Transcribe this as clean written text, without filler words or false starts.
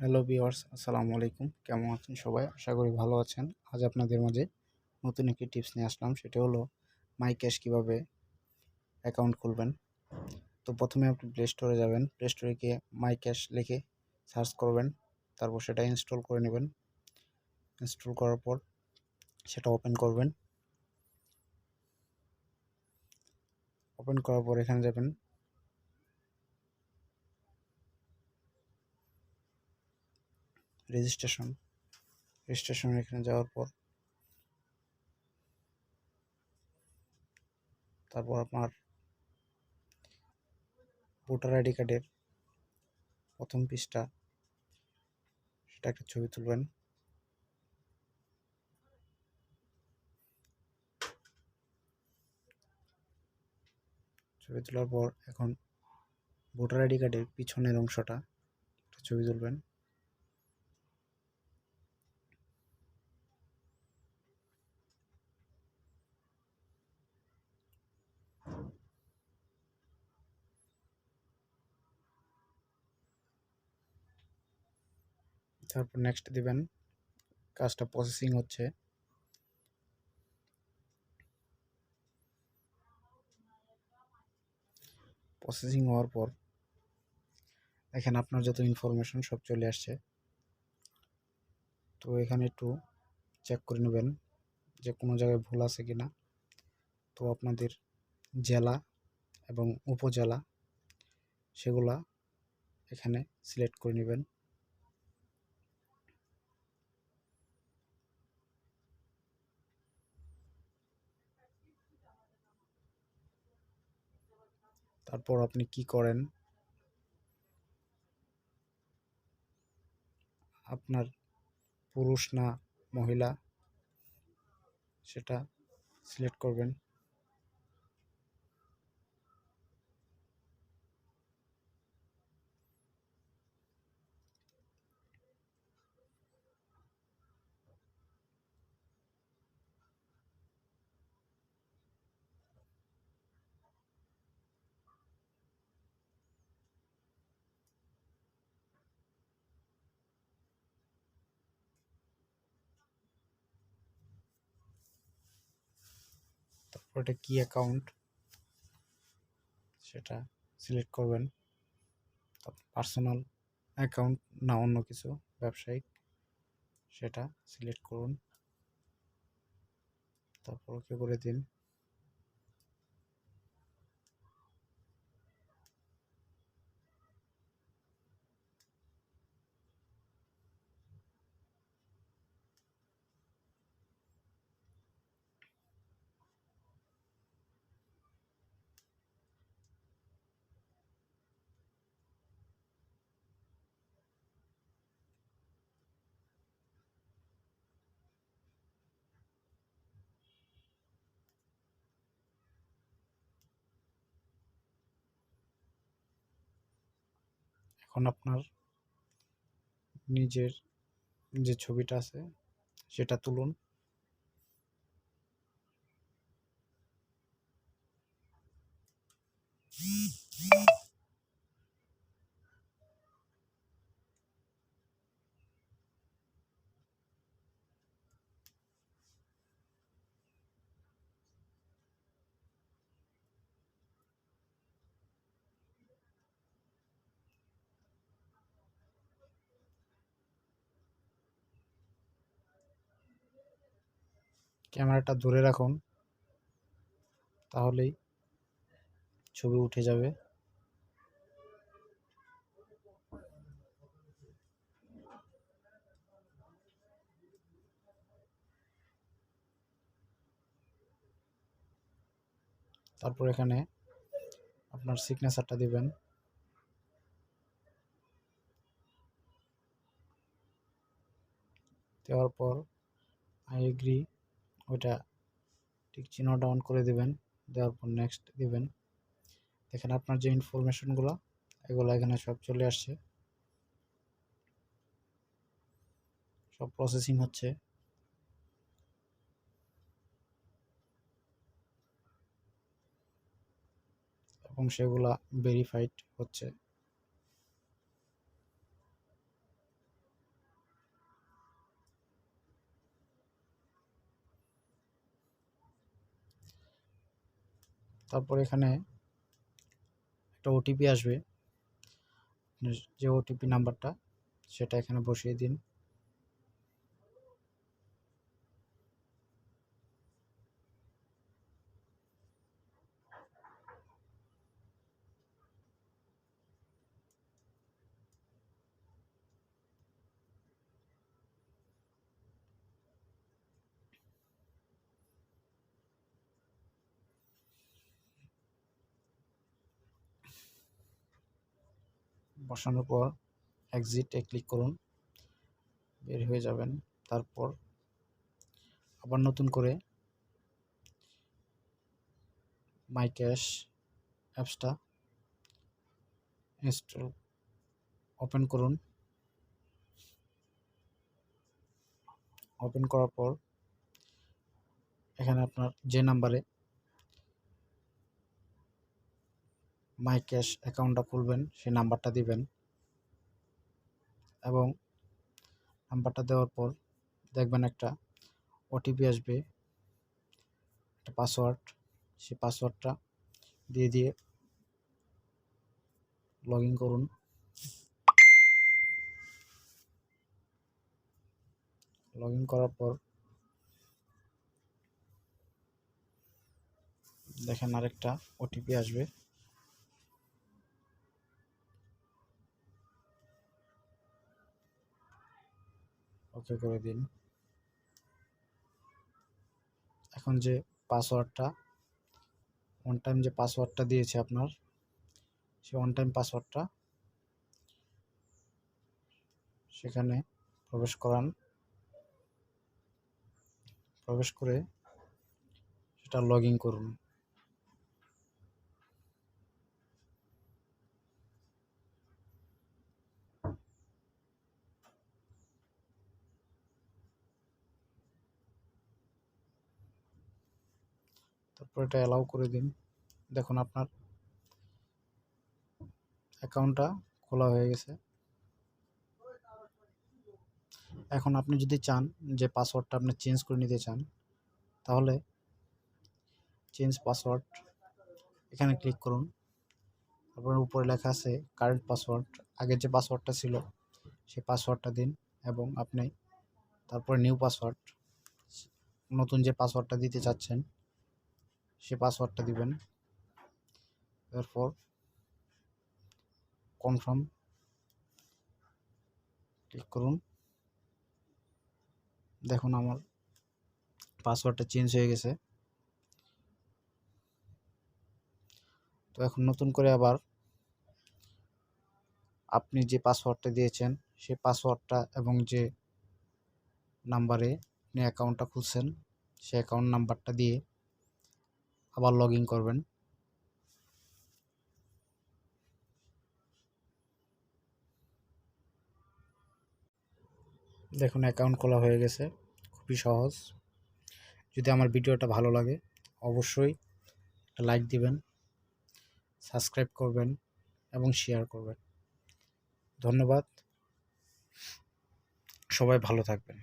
Hello viewers, আসসালামু আলাইকুম। কেমন আছেন সবাই? আশা করি ভালো আছেন। আজ আপনাদের মাঝে নতুন একটি টিপস নিয়ে আসলাম। সেটা হলো মাইক্যাশ কীভাবে অ্যাকাউন্ট খুলবেন। তো প্রথমে আপনি প্লে স্টোরে যাবেন। প্লে স্টোরে গিয়ে মাইক্যাশ লিখে সার্চ করবেন। তারপর সেটা ইনস্টল করে নেবেন। ইনস্টল করার পর সেটা ওপেন করবেন। ওপেন করার পর এখানে যাবেন। রেজিস্ট্রেশন এখানে যাওয়ার পর তারপর আপনার ভোটার আইডি কার্ডের প্রথম পৃষ্ঠা সেটা একটা ছবি তুলবেন। ছবি তোলার পর এখন ভোটার আইডি কার্ডের পিছনের অংশটা একটা ছবি তুলবেন। তারপর নেক্সট দিবেন। কাজটা প্রসেসিং হচ্ছে। প্রসেসিং হওয়ার পর এখানে আপনার যত ইনফরমেশন সব চলে আসছে। তো এখানে একটু চেক করে নেবেন যে কোনো জায়গায় ভুল আছে কিনা। তো আপনাদের জেলা এবং উপজেলা সেগুলা এখানে সিলেক্ট করে নেবেন। তারপর আপনি কি করেন, আপনার পুরুষ না মহিলা সেটা সিলেক্ট করবেন। তারপর এটা কি অ্যাকাউন্ট সেটা সিলেক্ট করবেন। পার্সোনাল অ্যাকাউন্ট না অন্য কিছু ব্যবসায়িক সেটা সিলেক্ট করুন। তারপর ওকে করে দিন। এখন আপনার নিজের যে ছবিটা আছে সেটা তুলুন। ক্যামেরাটা ধরে রাখুন, তাহলেই ছবি উঠে যাবে। তারপর এখানে আপনার সিগনেচারটা দিবেন। দেওয়ার পর আই এগ্রি ওইটা ঠিক চিহ্ন ডাউন করে দিবেন। দেওয়ার পর নেক্সট দিবেন। দেখেন আপনার যে ইনফরমেশনগুলো এগুলো এখানে সব চলে আসছে। সব প্রসেসিং হচ্ছে। এবং সেগুলা ভেরিফাইড হচ্ছে। তারপর এখানে একটা ওটিপি আসবে, যে ওটিপি নাম্বারটা সেটা এখানে বসিয়ে দিন। বসানোর পর এক্সিটে ক্লিক করুন, বের হয়ে যাবেন। তারপর আবার নতুন করে মাইক্যাশ অ্যাপসটা ইনস্টল ওপেন করুন। ওপেন করার পর এখানে আপনার যে নাম্বারে মাইক্যাশ অ্যাকাউন্টটা খুলবেন সেই নাম্বারটা দিবেন, এবং নাম্বারটা দেওয়ার পর দেখবেন একটা ওটিপি আসবে, একটা পাসওয়ার্ড। সেই পাসওয়ার্ডটা দিয়ে লগ ইন করুন। লগ ইন করার পর দেখেন আরেকটা ওটিপি আসবে, ওকে করে দিন। এখন যে পাসওয়ার্ডটা ওয়ান টাইম যে পাসওয়ার্ডটা দিয়েছে আপনার, সেই ওয়ান টাইম পাসওয়ার্ডটা সেখানে প্রবেশ করান। প্রবেশ করে সেটা লগ ইন করুন। তারপর এটা অ্যালাউ করে দিন। দেখুন আপনার অ্যাকাউন্টটা খোলা হয়ে গেছে। এখন আপনি যদি চান যে পাসওয়ার্ডটা আপনি চেঞ্জ করে নিতে চান, তাহলে চেঞ্জ পাসওয়ার্ড এখানে ক্লিক করুন। তারপর উপরে লেখা আছে কারেন্ট পাসওয়ার্ড, আগের যে পাসওয়ার্ডটা ছিল সেই পাসওয়ার্ডটা দিন, এবং আপনি তারপরে নিউ পাসওয়ার্ড, নতুন যে পাসওয়ার্ডটা দিতে চাচ্ছেন সেই পাসওয়ার্ডটা দিবেন। এরপর কনফার্ম ক্লিক করুন। দেখুন আমার পাসওয়ার্ডটা চেঞ্জ হয়ে গেছে। তো এখন নতুন করে আবার আপনি যে পাসওয়ার্ডটা দিয়েছেন সেই পাসওয়ার্ডটা এবং যে নাম্বারে আপনি অ্যাকাউন্টটা খুলছেন সেই অ্যাকাউন্ট নাম্বারটা দিয়ে আবার লগ ইন করবেন। দেখুন অ্যাকাউন্ট খোলা হয়ে গেছে, খুবই সহজ। যদি আমার ভিডিওটা ভালো লাগে অবশ্যই একটা লাইক দিবেন, সাবস্ক্রাইব করবেন এবং শেয়ার করবেন। ধন্যবাদ, সবাই ভালো থাকবেন।